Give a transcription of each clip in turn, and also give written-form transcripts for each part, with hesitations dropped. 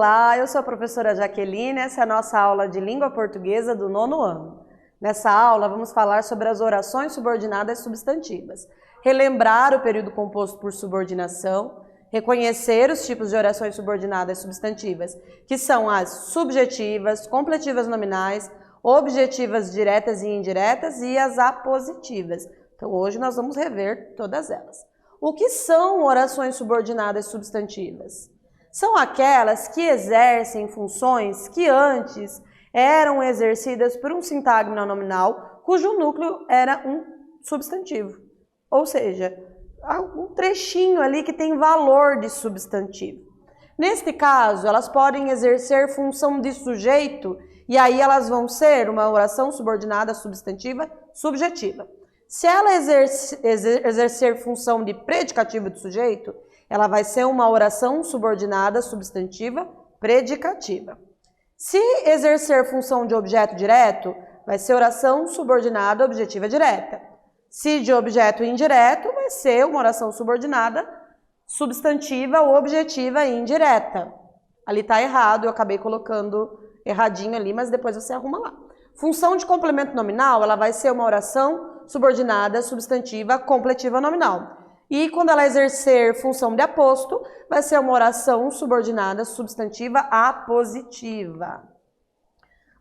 Olá, eu sou a professora Jaqueline, essa é a nossa aula de língua portuguesa do 9º ano. Nessa aula vamos falar sobre as orações subordinadas substantivas, relembrar o período composto por subordinação, reconhecer os tipos de orações subordinadas substantivas, que são as subjetivas, completivas nominais, objetivas diretas e indiretas e as apositivas. Então hoje nós vamos rever todas elas. O que são orações subordinadas substantivas? São aquelas que exercem funções que antes eram exercidas por um sintagma nominal cujo núcleo era um substantivo. Ou seja, um trechinho ali que tem valor de substantivo. Neste caso, elas podem exercer função de sujeito e aí elas vão ser uma oração subordinada substantiva subjetiva. Se ela exercer função de predicativo de sujeito, ela vai ser uma oração subordinada substantiva predicativa. Se exercer função de objeto direto, vai ser oração subordinada objetiva direta. Se de objeto indireto, vai ser uma oração subordinada substantiva objetiva indireta. Ali está errado, eu acabei colocando erradinho ali, mas depois você arruma lá. Função de complemento nominal, ela vai ser uma oração subordinada substantiva completiva nominal. E quando ela exercer função de aposto, vai ser uma oração subordinada substantiva apositiva.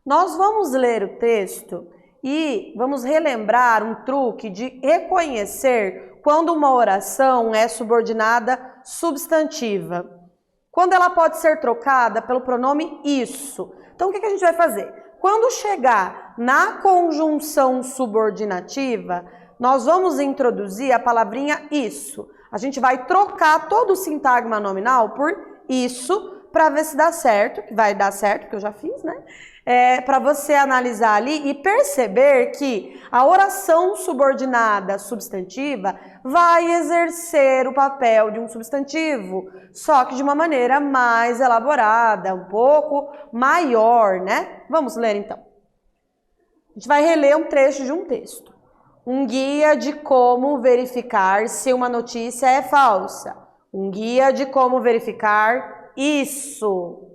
Nós vamos ler o texto e vamos relembrar um truque de reconhecer quando uma oração é subordinada substantiva. Quando ela pode ser trocada pelo pronome isso. Então o que a gente vai fazer? Quando chegar na conjunção subordinativa, nós vamos introduzir a palavrinha isso. A gente vai trocar todo o sintagma nominal por isso para ver se dá certo, que vai dar certo, que eu já fiz, né? Para você analisar ali e perceber que a oração subordinada substantiva vai exercer o papel de um substantivo, só que de uma maneira mais elaborada, um pouco maior, né? Vamos ler então. A gente vai reler um trecho de um texto. Um guia de como verificar se uma notícia é falsa. Um guia de como verificar isso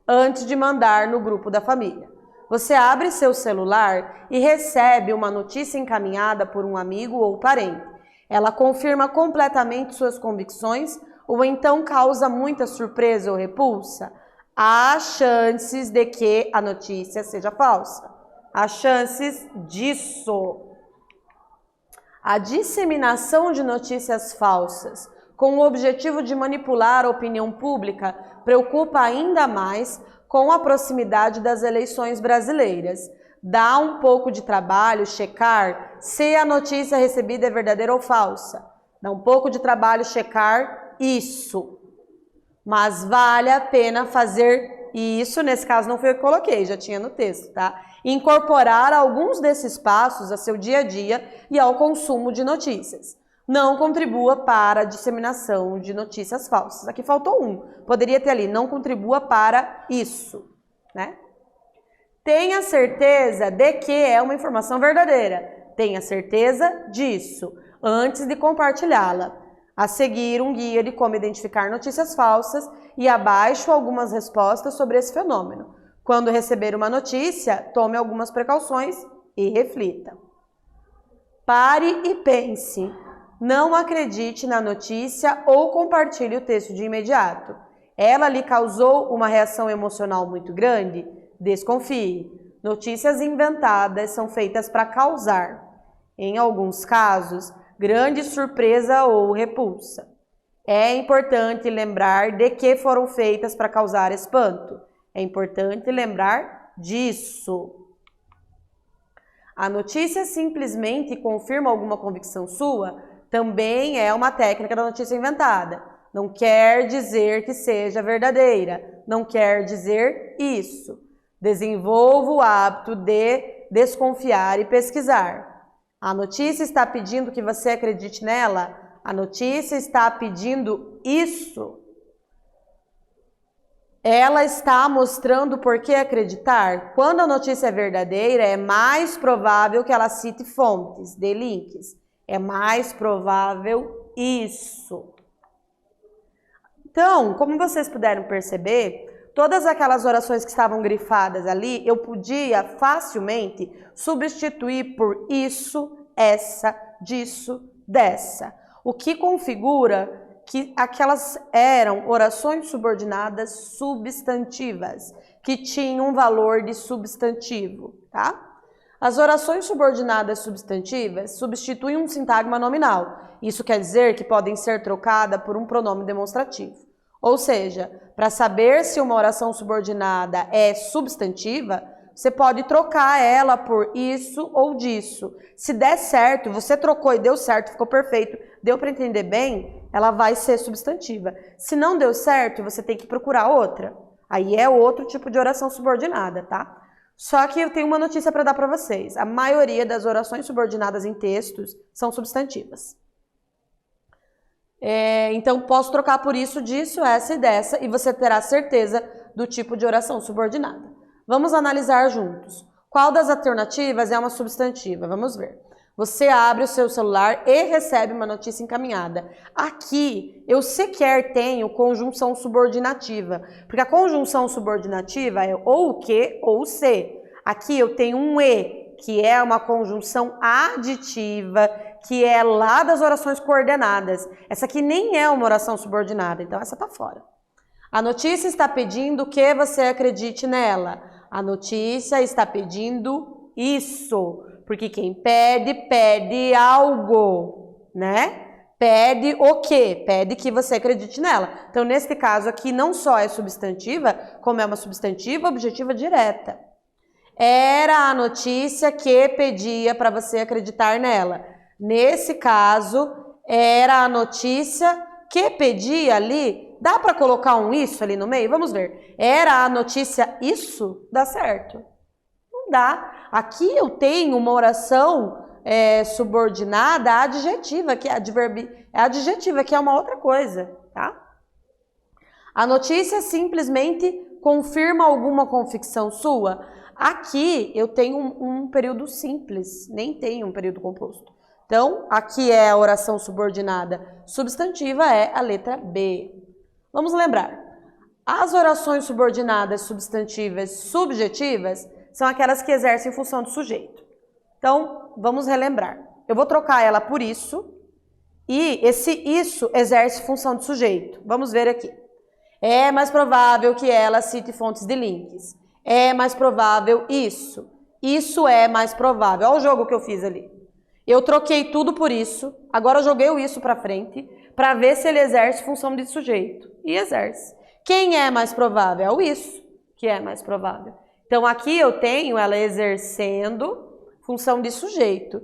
antes de mandar no grupo da família. Você abre seu celular e recebe uma notícia encaminhada por um amigo ou parente. Ela confirma completamente suas convicções ou então causa muita surpresa ou repulsa? Há chances de que a notícia seja falsa. Há chances disso. A disseminação de notícias falsas com o objetivo de manipular a opinião pública preocupa ainda mais com a proximidade das eleições brasileiras. Dá um pouco de trabalho checar se a notícia recebida é verdadeira ou falsa. Dá um pouco de trabalho checar isso. Mas vale a pena fazer isso, nesse caso não foi eu que coloquei, já tinha no texto, tá? Incorporar alguns desses passos a seu dia a dia e ao consumo de notícias. Não contribua para a disseminação de notícias falsas. Aqui faltou um. Poderia ter ali, não contribua para isso, né? Tenha certeza de que é uma informação verdadeira. Tenha certeza disso antes de compartilhá-la. A seguir, um guia de como identificar notícias falsas e abaixo algumas respostas sobre esse fenômeno. Quando receber uma notícia, tome algumas precauções e reflita. Pare e pense. Não acredite na notícia ou compartilhe o texto de imediato. Ela lhe causou uma reação emocional muito grande? Desconfie. Notícias inventadas são feitas para causar, em alguns casos, grande surpresa ou repulsa. É importante lembrar de que foram feitas para causar espanto. É importante lembrar disso. A notícia simplesmente confirma alguma convicção sua? Também é uma técnica da notícia inventada. Não quer dizer que seja verdadeira. Não quer dizer isso. Desenvolva o hábito de desconfiar e pesquisar. A notícia está pedindo que você acredite nela? A notícia está pedindo isso? Ela está mostrando por que acreditar? Quando a notícia é verdadeira, é mais provável que ela cite fontes, dê links. É mais provável isso. Então, como vocês puderam perceber, todas aquelas orações que estavam grifadas ali, eu podia facilmente substituir por isso, essa, disso, dessa. O que configura que aquelas eram orações subordinadas substantivas, que tinham um valor de substantivo, tá? As orações subordinadas substantivas substituem um sintagma nominal. Isso quer dizer que podem ser trocadas por um pronome demonstrativo. Ou seja, para saber se uma oração subordinada é substantiva, você pode trocar ela por isso ou disso. Se der certo, você trocou e deu certo, ficou perfeito, deu para entender bem, ela vai ser substantiva. Se não deu certo, você tem que procurar outra. Aí é outro tipo de oração subordinada, tá? Só que eu tenho uma notícia para dar para vocês. A maioria das orações subordinadas em textos são substantivas. Então, posso trocar por isso, disso, essa e dessa, e você terá certeza do tipo de oração subordinada. Vamos analisar juntos. Qual das alternativas é uma substantiva? Vamos ver. Você abre o seu celular e recebe uma notícia encaminhada. Aqui, eu sequer tenho conjunção subordinativa, porque a conjunção subordinativa é ou o que ou o se. Aqui eu tenho um e, que é uma conjunção aditiva, que é lá das orações coordenadas. Essa aqui nem é uma oração subordinada, então essa tá fora. A notícia está pedindo que você acredite nela. A notícia está pedindo isso, porque quem pede, pede algo, né? Pede o quê? Pede que você acredite nela. Então, nesse caso aqui, não só é substantiva, como é uma substantiva objetiva direta. Era a notícia que pedia para você acreditar nela. Nesse caso, era a notícia que pedia ali. Dá para colocar um isso ali no meio? Vamos ver. Era a notícia isso? Dá certo? Não dá. Aqui eu tenho uma oração subordinada adjetiva, que é adjetiva, que é uma outra coisa, tá? A notícia simplesmente confirma alguma convicção sua. Aqui eu tenho um período simples, nem tenho um período composto. Então, aqui é a oração subordinada substantiva, é a letra B. Vamos lembrar. As orações subordinadas substantivas subjetivas são aquelas que exercem função do sujeito. Então, vamos relembrar. Eu vou trocar ela por isso, e esse isso exerce função do sujeito. Vamos ver aqui. É mais provável que ela cite fontes de links. É mais provável isso. Isso é mais provável. Olha o jogo que eu fiz ali. Eu troquei tudo por isso, agora eu joguei o isso para frente, para ver se ele exerce função de sujeito. E exerce. Quem é mais provável? É o isso, que é mais provável. Então, aqui eu tenho ela exercendo função de sujeito.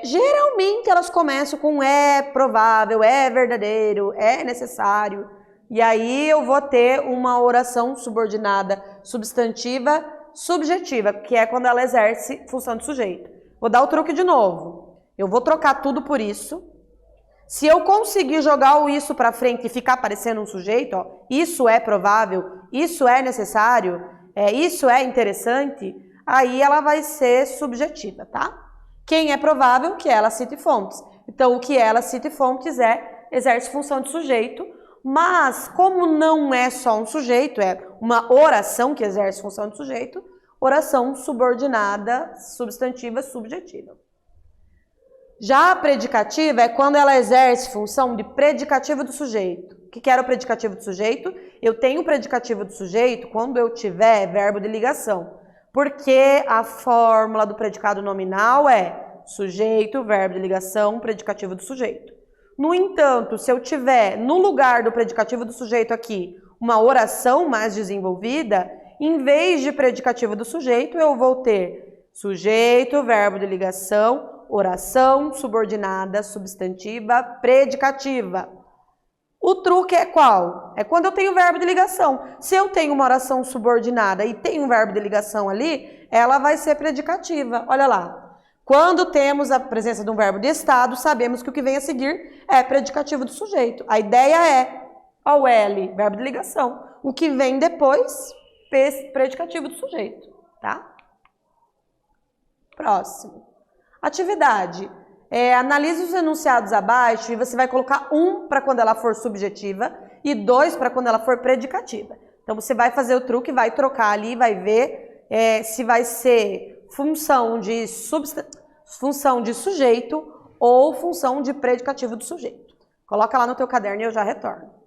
Geralmente, elas começam com é provável, é verdadeiro, é necessário. E aí, eu vou ter uma oração subordinada substantiva subjetiva, que é quando ela exerce função de sujeito. Vou dar o truque de novo. Eu vou trocar tudo por isso. Se eu conseguir jogar o isso para frente e ficar parecendo um sujeito, ó, isso é provável, isso é necessário, isso é interessante, aí ela vai ser subjetiva, tá? Quem é provável? Que ela cite fontes. Então, o que ela cite fontes exerce função de sujeito, mas como não é só um sujeito, é uma oração que exerce função de sujeito, oração subordinada, substantiva, subjetiva. Já a predicativa é quando ela exerce função de predicativo do sujeito. O que era o predicativo do sujeito? Eu tenho o predicativo do sujeito quando eu tiver verbo de ligação. Porque a fórmula do predicado nominal é sujeito, verbo de ligação, predicativo do sujeito. No entanto, se eu tiver no lugar do predicativo do sujeito aqui uma oração mais desenvolvida, em vez de predicativo do sujeito, eu vou ter sujeito, verbo de ligação, oração subordinada, substantiva, predicativa. O truque é qual? É quando eu tenho verbo de ligação. Se eu tenho uma oração subordinada e tenho um verbo de ligação ali, ela vai ser predicativa. Olha lá. Quando temos a presença de um verbo de estado, sabemos que o que vem a seguir é predicativo do sujeito. A ideia é o L, verbo de ligação. O que vem depois, predicativo do sujeito, tá? Próximo. Atividade. Analise os enunciados abaixo e você vai colocar 1 para quando ela for subjetiva e 2 para quando ela for predicativa. Então, você vai fazer o truque, vai trocar ali, vai ver se vai ser função de sujeito ou função de predicativo do sujeito. Coloca lá no teu caderno e eu já retorno.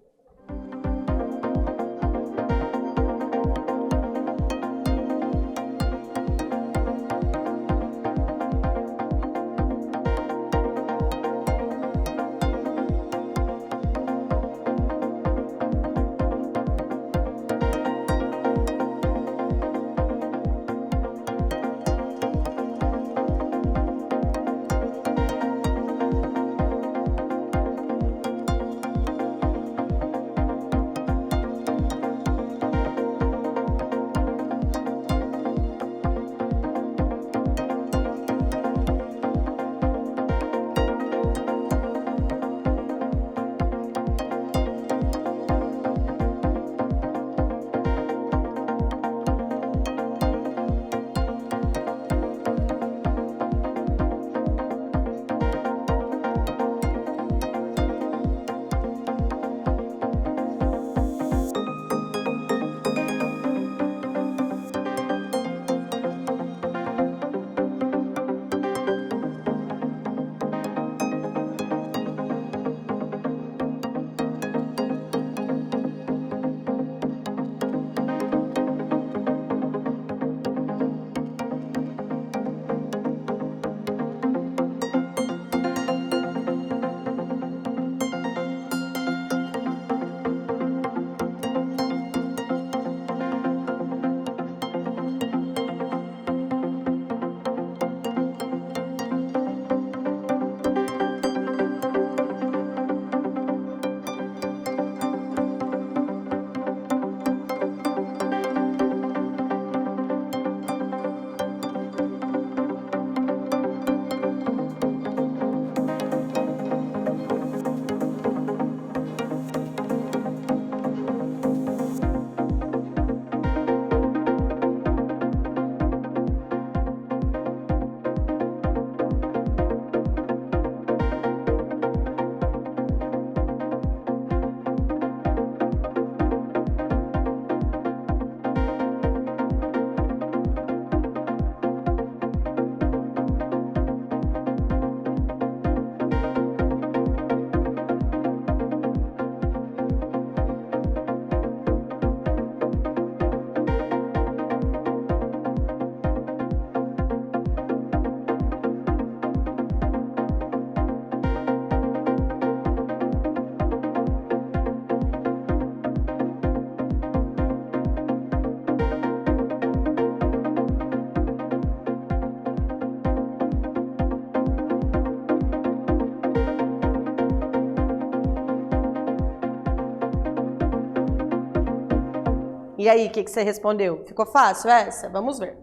E aí, o que você respondeu? Ficou fácil essa? Vamos ver.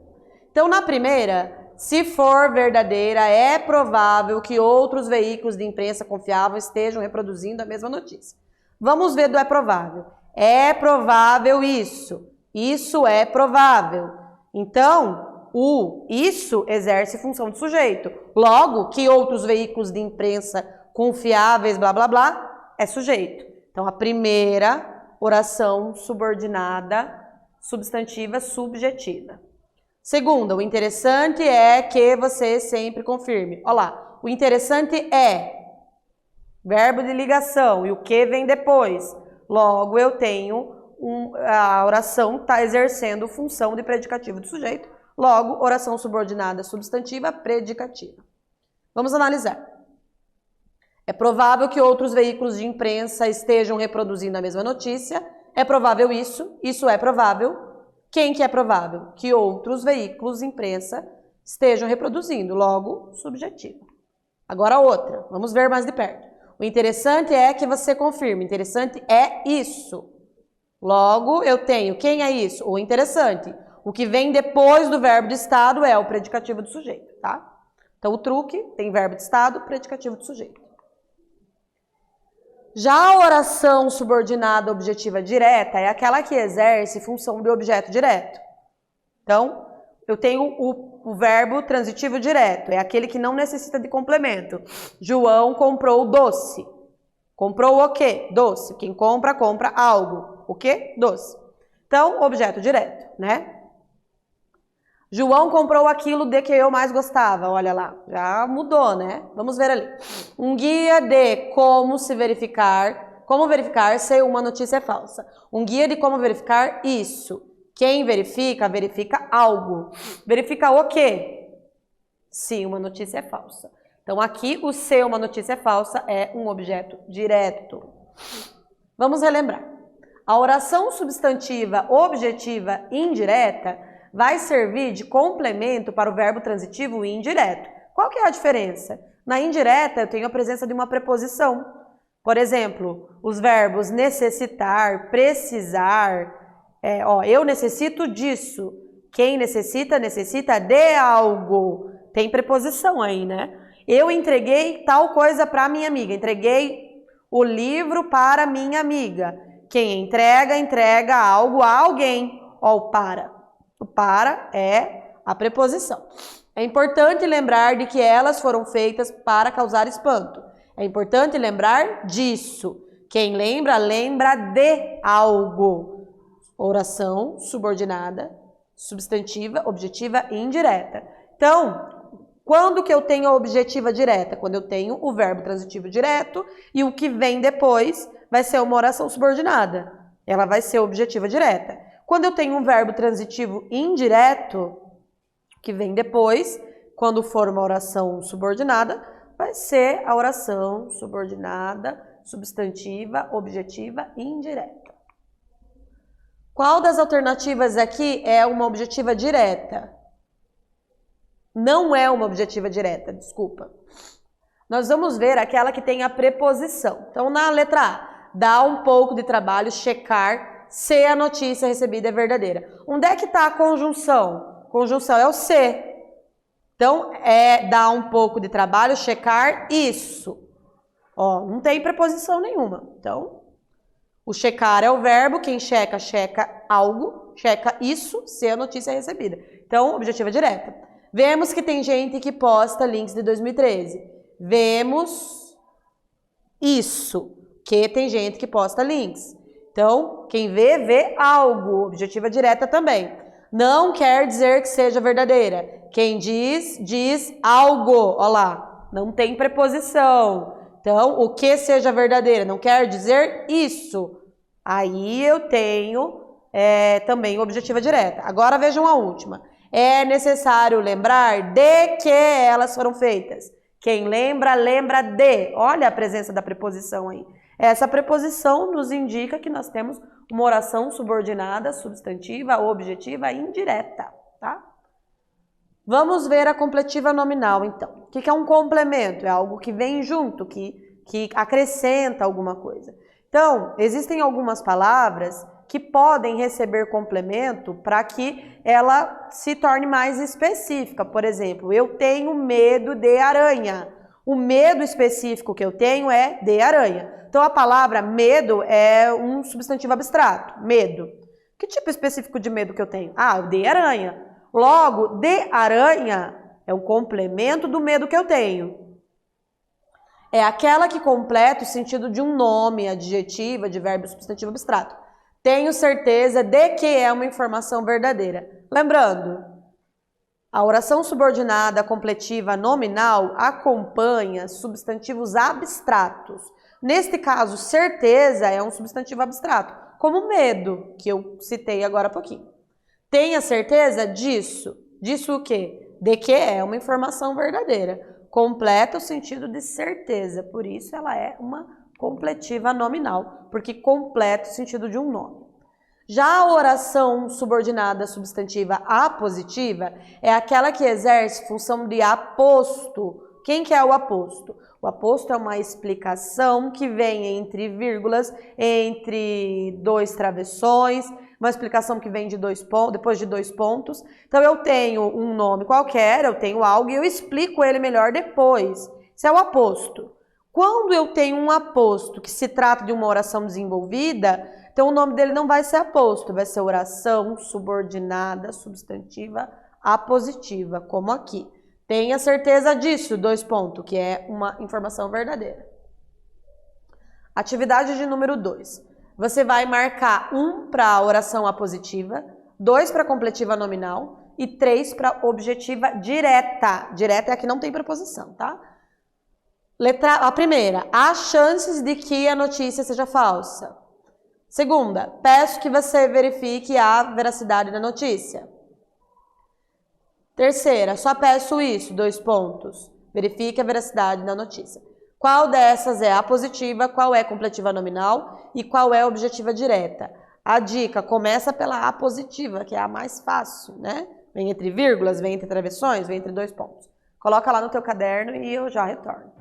Então, na primeira, se for verdadeira, é provável que outros veículos de imprensa confiável estejam reproduzindo a mesma notícia. Vamos ver do é provável. É provável isso. Isso é provável. Então, o isso exerce função de sujeito. Logo, que outros veículos de imprensa confiáveis, blá, blá, blá, é sujeito. Então, a primeira oração subordinada, substantiva, subjetiva. Segunda, o interessante é que você sempre confirme. Olha lá, o interessante é verbo de ligação e o que vem depois. Logo, eu tenho a oração está exercendo função de predicativo do sujeito. Logo, oração subordinada, substantiva, predicativa. Vamos analisar. É provável que outros veículos de imprensa estejam reproduzindo a mesma notícia. É provável isso. Isso é provável. Quem que é provável? Que outros veículos de imprensa estejam reproduzindo. Logo, subjetivo. Agora outra. Vamos ver mais de perto. O interessante é que você confirme. Interessante é isso. Logo, eu tenho quem é isso? O interessante. O que vem depois do verbo de estado é o predicativo do sujeito, tá? Então, o truque tem verbo de estado, predicativo do sujeito. Já a oração subordinada objetiva direta é aquela que exerce função de objeto direto. Então, eu tenho o verbo transitivo direto, é aquele que não necessita de complemento. João comprou doce. Comprou o quê? Doce. Quem compra, compra algo. O quê? Doce. Então, objeto direto, né? João comprou aquilo de que eu mais gostava. Olha lá, já mudou, né? Vamos ver ali. Um guia de como verificar se uma notícia é falsa. Um guia de como verificar isso. Quem verifica, verifica algo. Verifica o quê? Se uma notícia é falsa. Então, aqui, o se uma notícia é falsa é um objeto direto. Vamos relembrar. A oração substantiva objetiva indireta vai servir de complemento para o verbo transitivo indireto. Qual que é a diferença? Na indireta, eu tenho a presença de uma preposição. Por exemplo, os verbos necessitar, precisar. Eu necessito disso. Quem necessita, necessita de algo. Tem preposição aí, né? Eu entreguei tal coisa para minha amiga. Entreguei o livro para minha amiga. Quem entrega, entrega algo a alguém. O para. O para é a preposição. É importante lembrar de que elas foram feitas para causar espanto. É importante lembrar disso. Quem lembra, lembra de algo. Oração subordinada, substantiva, objetiva e indireta. Então, quando que eu tenho a objetiva direta? Quando eu tenho o verbo transitivo direto e o que vem depois vai ser uma oração subordinada. Ela vai ser objetiva direta. Quando eu tenho um verbo transitivo indireto, que vem depois, quando for uma oração subordinada, vai ser a oração subordinada, substantiva, objetiva e indireta. Qual das alternativas aqui é uma objetiva direta? Não é uma objetiva direta, desculpa. Nós vamos ver aquela que tem a preposição. Então, na letra A, dá um pouco de trabalho checar se a notícia recebida é verdadeira. Onde é que está a conjunção? Conjunção é o se. Então, dá um pouco de trabalho checar isso. Não tem preposição nenhuma. Então, o checar é o verbo, quem checa, checa algo, checa isso, se a notícia é recebida. Então, objetiva direta. Vemos que tem gente que posta links de 2013. Vemos isso, que tem gente que posta links. Então, quem vê, vê algo. Objetiva direta também. Não quer dizer que seja verdadeira. Quem diz, diz algo. Olha lá, não tem preposição. Então, o que seja verdadeira não quer dizer isso. Aí eu tenho também objetiva direta. Agora vejam a última. É necessário lembrar de que elas foram feitas. Quem lembra, lembra de. Olha a presença da preposição aí. Essa preposição nos indica que nós temos uma oração subordinada, substantiva, objetiva e indireta, tá? Vamos ver a completiva nominal, então. O que é um complemento? É algo que vem junto, que acrescenta alguma coisa. Então, existem algumas palavras que podem receber complemento para que ela se torne mais específica. Por exemplo, eu tenho medo de aranha. O medo específico que eu tenho é de aranha. Então, a palavra medo é um substantivo abstrato, medo. Que tipo específico de medo que eu tenho? O de aranha. Logo, de aranha é um complemento do medo que eu tenho. É aquela que completa o sentido de um nome, adjetivo, advérbio, substantivo abstrato. Tenho certeza de que é uma informação verdadeira. Lembrando, a oração subordinada, completiva, nominal acompanha substantivos abstratos. Neste caso, certeza é um substantivo abstrato, como medo, que eu citei agora há pouquinho. Tenha certeza disso. Disso o quê? De que é uma informação verdadeira. Completa o sentido de certeza, por isso ela é uma completiva nominal, porque completa o sentido de um nome. Já a oração subordinada substantiva apositiva é aquela que exerce função de aposto. Quem que é o aposto? O aposto é uma explicação que vem entre vírgulas, entre dois travessões, uma explicação que vem de depois de dois pontos. Então, eu tenho um nome qualquer, eu tenho algo e eu explico ele melhor depois. Isso é o aposto. Quando eu tenho um aposto que se trata de uma oração desenvolvida, então o nome dele não vai ser aposto, vai ser oração subordinada, substantiva, apositiva, como aqui. Tenha certeza disso, dois pontos, que é uma informação verdadeira. Atividade de número 2. Você vai marcar 1 para a oração apositiva, 2 para a completiva nominal e 3 para a objetiva direta. Direta é a que não tem preposição, tá? A primeira, há chances de que a notícia seja falsa. Segunda, peço que você verifique a veracidade da notícia. Terceira, só peço isso, 2 pontos. Verifique a veracidade da notícia. Qual dessas é a positiva, qual é a completiva nominal e qual é a objetiva direta? A dica, começa pela A positiva, que é a mais fácil, né? Vem entre vírgulas, vem entre travessões, vem entre 2 pontos. Coloca lá no teu caderno e eu já retorno.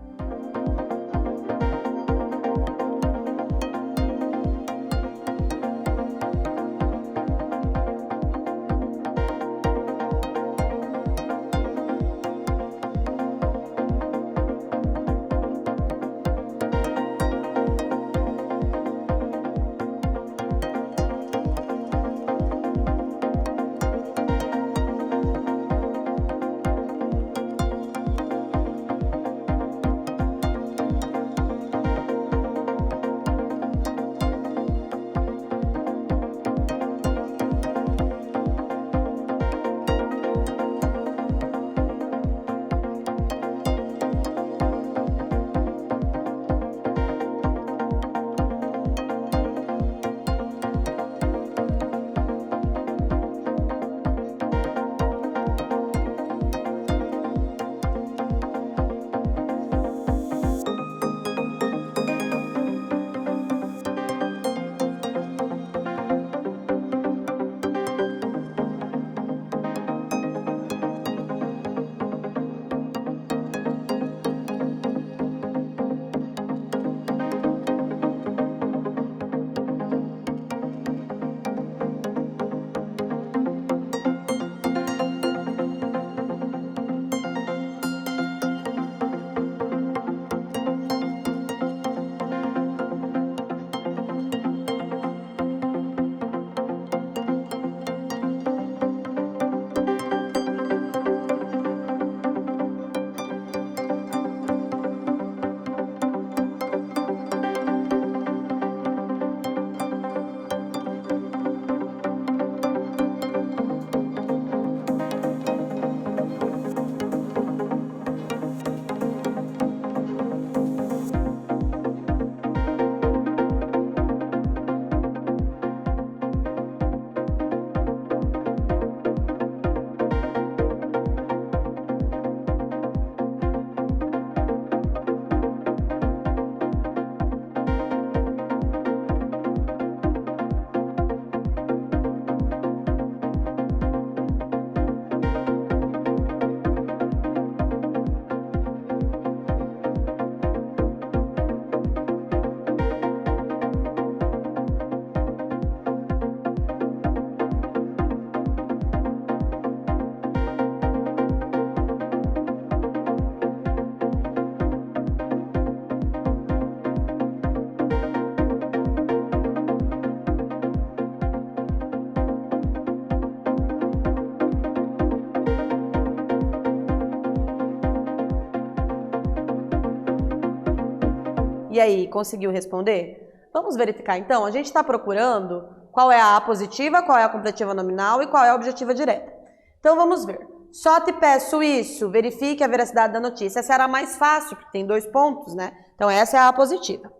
E aí, conseguiu responder? Vamos verificar então? A gente está procurando qual é a A positiva, qual é a completiva nominal e qual é a objetiva direta. Então vamos ver. Só te peço isso, verifique a veracidade da notícia. Essa era a mais fácil, porque tem 2 pontos, né? Então essa é a A positiva.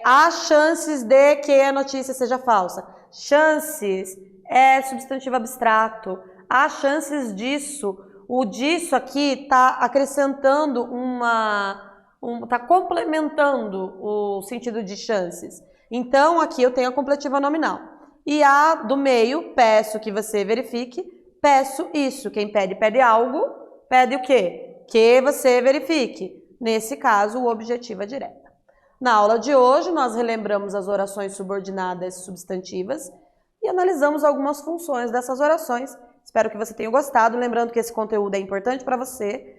Há chances de que a notícia seja falsa. Chances é substantivo abstrato. Há chances disso. O disso aqui está acrescentando está complementando o sentido de chances. Então, aqui eu tenho a completiva nominal. E a do meio, peço que você verifique, peço isso. Quem pede, pede algo, pede o quê? Que você verifique. Nesse caso, o objetivo é direta. Na aula de hoje, nós relembramos as orações subordinadas substantivas e analisamos algumas funções dessas orações. Espero que você tenha gostado. Lembrando que esse conteúdo é importante para você.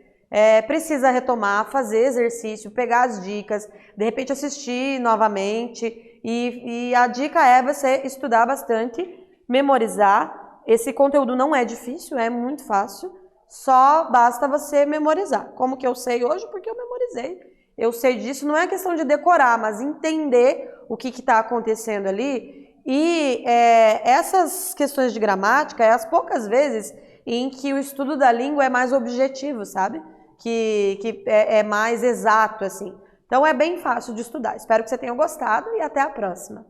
Precisa retomar, fazer exercício, pegar as dicas, de repente assistir novamente e a dica é você estudar bastante, memorizar. Esse conteúdo não é difícil, é muito fácil, só basta você memorizar. Como que eu sei hoje? Porque eu memorizei eu sei disso, não é questão de decorar, mas entender o que está acontecendo ali. E essas questões de gramática é as poucas vezes em que o estudo da língua é mais objetivo, sabe? Que é mais exato, assim. Então é bem fácil de estudar. Espero que você tenha gostado e até a próxima.